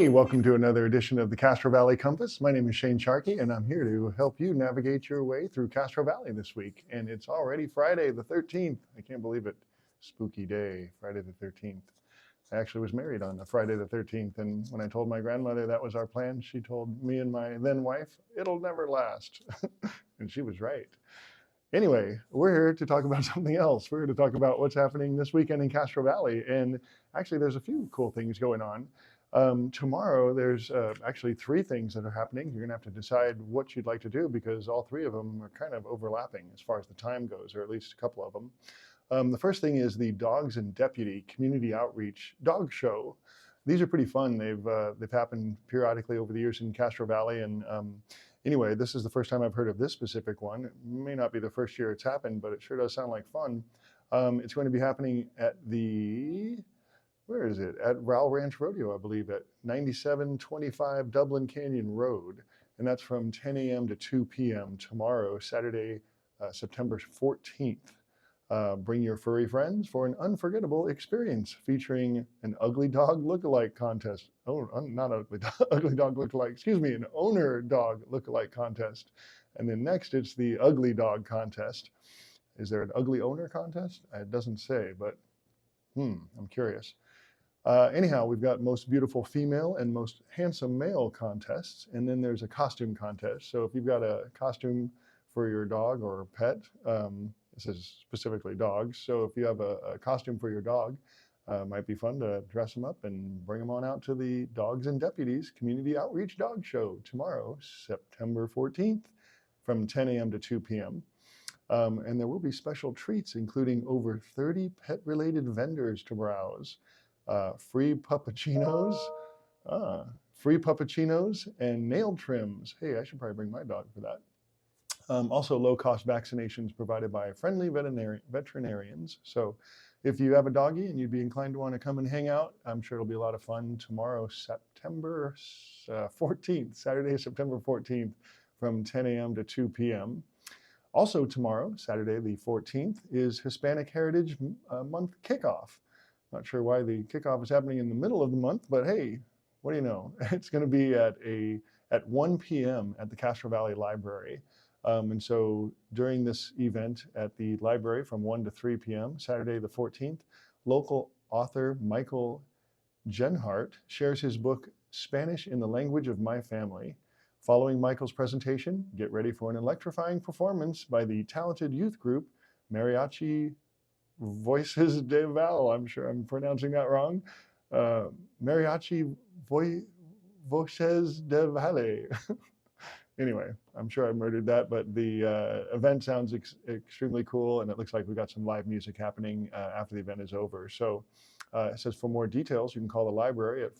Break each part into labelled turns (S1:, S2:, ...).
S1: Hey, welcome to another edition of the Castro Valley Compass. My name is Shane Sharkey, and I'm here to help you navigate your way through Castro Valley this week. And it's already Friday the 13th. I can't believe it. Spooky day, Friday the 13th. I actually was married on a Friday the 13th, and when I told my grandmother that was our plan, she told me and my then wife, it'll never last. And she was right. Anyway, we're here to talk about something else. We're here to talk about what's happening this weekend in Castro Valley. And actually, there's a few cool things going on. Tomorrow, there's actually three things that are happening. You're gonna have to decide what you'd like to do because all three of them are kind of overlapping as far as the time goes, or at least a couple of them. The first thing is the Dogs and Deputy Community Outreach Dog Show. These are pretty fun. They've happened periodically over the years in Castro Valley, and anyway, this is the first time I've heard of this specific one. It may not be the first year it's happened, but it sure does sound like fun. It's going to be happening at where is it? At Rowell Ranch Rodeo, I believe, at 9725 Dublin Canyon Road. And that's from 10 a.m. to 2 p.m. tomorrow, Saturday, September 14th. Bring your furry friends for an unforgettable experience featuring an ugly dog lookalike contest. Oh, not ugly dog, ugly dog lookalike, excuse me, an owner dog lookalike contest. And then next, it's the ugly dog contest. Is there an ugly owner contest? It doesn't say, but I'm curious. Anyhow, we've got most beautiful female and most handsome male contests, and then there's a costume contest. So if you've got a costume for your dog or pet, this is specifically dogs. So if you have a costume for your dog, might be fun to dress them up and bring them on out to the Dogs and Deputies Community Outreach Dog Show tomorrow, September 14th from 10 a.m. to 2 p.m. And there will be special treats, including over 30 pet-related vendors to browse. Free puppuccinos and nail trims. Hey, I should probably bring my dog for that. Also low-cost vaccinations provided by friendly veterinarians. So if you have a doggy and you'd be inclined to want to come and hang out, I'm sure it'll be a lot of fun tomorrow, September 14th, Saturday, September 14th from 10 a.m. to 2 p.m. Also tomorrow, Saturday the 14th, is Hispanic Heritage Month Kickoff. Not sure why the kickoff is happening in the middle of the month, but hey, what do you know? It's going to be at 1 p.m. at the Castro Valley Library. And so during this event at the library from 1 to 3 p.m., Saturday the 14th, local author Michael Genhart shares his book, Spanish in the Language of My Family. Following Michael's presentation, get ready for an electrifying performance by the talented youth group, Mariachi Voices de Val. I'm sure I'm pronouncing that wrong. Mariachi Voices de Valle. Anyway, I'm sure I murdered that, but the event sounds extremely cool, and it looks like we've got some live music happening after the event is over. So it says for more details, you can call the library at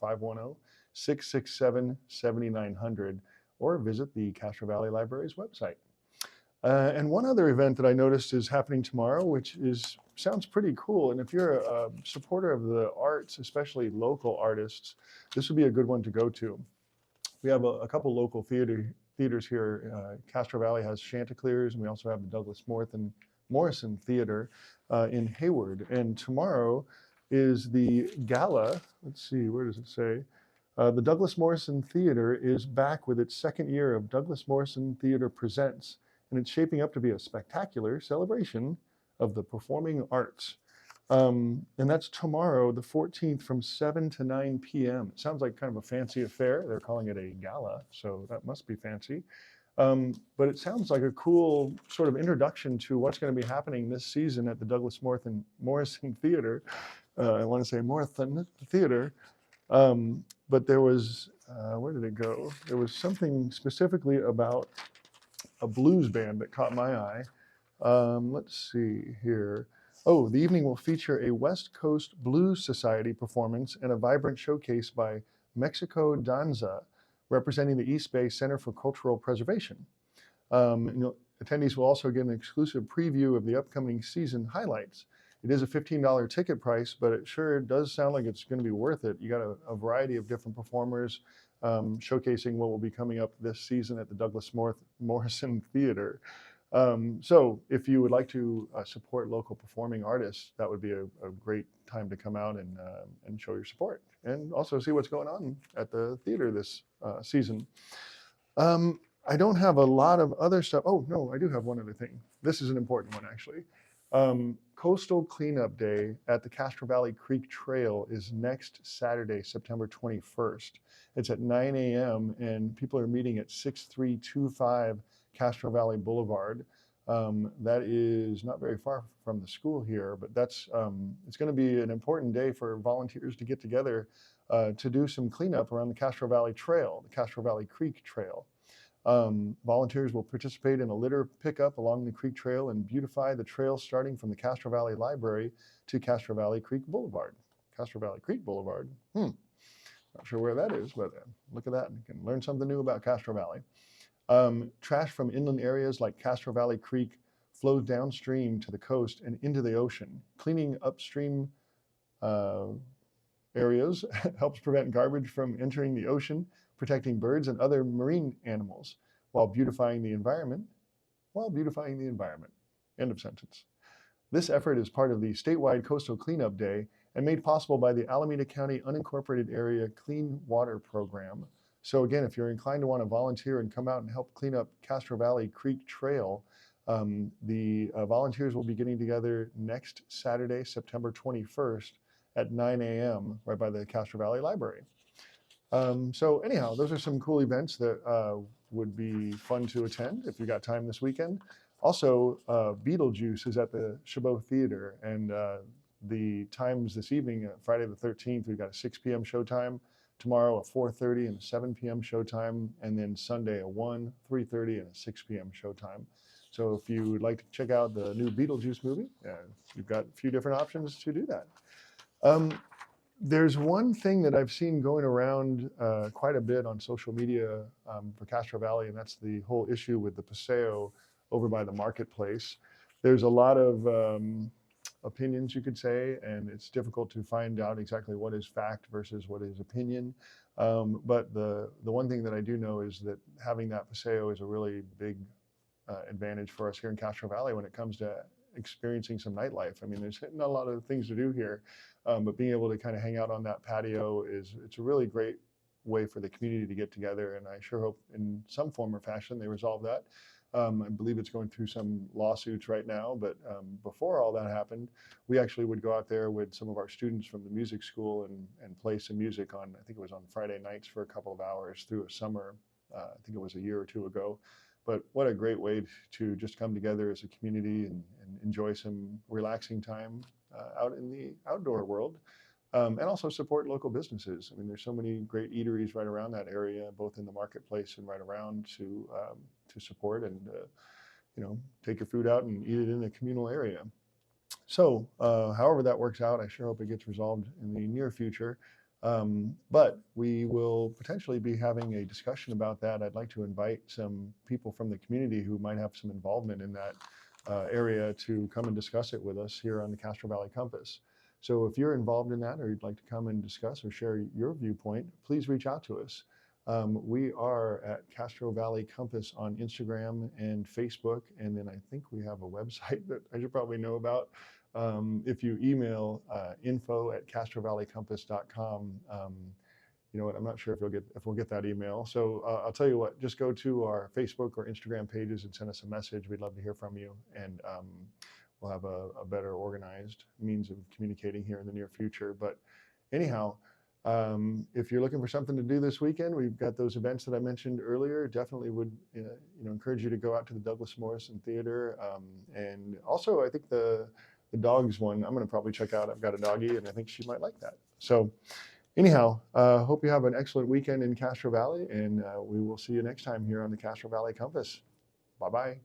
S1: 510-667-7900 or visit the Castro Valley Library's website. And one other event that I noticed is happening tomorrow, which sounds pretty cool. And if you're a supporter of the arts, especially local artists, this would be a good one to go to. We have a couple local theaters here. Castro Valley has Chanticleers, and we also have the Douglas Morrison Theater in Hayward. And tomorrow is the Gala. Let's see, where does it say? The Douglas Morrison Theater is back with its second year of Douglas Morrison Theater Presents, and it's shaping up to be a spectacular celebration of the performing arts. And that's tomorrow, the 14th, from 7 to 9 p.m. It sounds like kind of a fancy affair. They're calling it a gala, so that must be fancy. But it sounds like a cool sort of introduction to what's going to be happening this season at the Douglas Morrison Theater. I want to say Morrison Theater. But there was, where did it go? There was something specifically about a blues band that caught my eye. Let's see here. Oh, the evening will feature a West Coast Blues Society performance and a vibrant showcase by Mexico Danza, representing the East Bay Center for Cultural Preservation. Attendees will also get an exclusive preview of the upcoming season highlights. It is a $15 ticket price, but it sure does sound like it's going to be worth it. You got a variety of different performers showcasing what will be coming up this season at the Douglas Morrison Theater. So if you would like to support local performing artists, that would be a great time to come out and show your support, and also see what's going on at the theater this season. I don't have a lot of other stuff. Oh, no, I do have one other thing. This is an important one, actually. Coastal Cleanup Day at the Castro Valley Creek Trail is next Saturday, September 21st. It's at 9 a.m. and people are meeting at 6325 Castro Valley Boulevard. That is not very far from the school here, but that's it's going to be an important day for volunteers to get together to do some cleanup around the Castro Valley Trail, the Castro Valley Creek Trail. Volunteers will participate in a litter pickup along the creek trail and beautify the trail starting from the Castro Valley Library to Castro Valley Creek Boulevard. Castro Valley Creek Boulevard. Not sure where that is, but look at that. You can learn something new about Castro Valley. Trash from inland areas like Castro Valley Creek flows downstream to the coast and into the ocean. Cleaning upstream areas helps prevent garbage from entering the ocean, protecting birds and other marine animals, while beautifying the environment. End of sentence. This effort is part of the statewide Coastal Cleanup Day and made possible by the Alameda County Unincorporated Area Clean Water Program. So again, if you're inclined to want to volunteer and come out and help clean up Castro Valley Creek Trail, the volunteers will be getting together next Saturday, September 21st at 9 a.m. right by the Castro Valley Library. So anyhow, those are some cool events that would be fun to attend if you got time this weekend. Also, Beetlejuice is at the Chabot Theater, and the times this evening, Friday the 13th, we've got a 6 p.m. showtime, tomorrow a 4:30 and a 7 p.m. showtime, and then Sunday a 1, 3:30, and a 6 p.m. showtime. So if you would like to check out the new Beetlejuice movie, you've got a few different options to do that. There's one thing that I've seen going around quite a bit on social media for Castro Valley, and that's the whole issue with the Paseo over by the marketplace. There's a lot of opinions, you could say, and it's difficult to find out exactly what is fact versus what is opinion. But the one thing that I do know is that having that Paseo is a really big advantage for us here in Castro Valley when it comes to experiencing some nightlife. I mean, there's not a lot of things to do here, but being able to kind of hang out on that patio it's a really great way for the community to get together. And I sure hope in some form or fashion they resolve that. I believe it's going through some lawsuits right now, but before all that happened, we actually would go out there with some of our students from the music school and play some music on, I think it was on Friday nights for a couple of hours through a summer. I think it was a year or two ago. But what a great way to just come together as a community and enjoy some relaxing time out in the outdoor world, and also support local businesses. I mean, there's so many great eateries right around that area, both in the marketplace and right around to support and take your food out and eat it in a communal area. So however that works out, I sure hope it gets resolved in the near future. But we will potentially be having a discussion about that. I'd like to invite some people from the community who might have some involvement in that area to come and discuss it with us here on the Castro Valley Compass. So if you're involved in that, or you'd like to come and discuss or share your viewpoint, please reach out to us. We are at Castro Valley Compass on Instagram and Facebook, and then I think we have a website that I should probably know about. If you email info@castrovalleycompass.com, you know what, I'm not sure if we'll get that email. So I'll tell you what, just go to our Facebook or Instagram pages and send us a message. We'd love to hear from you, and we'll have a better organized means of communicating here in the near future. But anyhow, if you're looking for something to do this weekend, we've got those events that I mentioned earlier. Definitely would encourage you to go out to the Douglas Morrison Theater, and also I think the dogs one I'm going to probably check out. I've got a doggie and I think she might like that. So anyhow, hope you have an excellent weekend in Castro Valley, and we will see you next time here on the Castro Valley Compass. Bye-bye.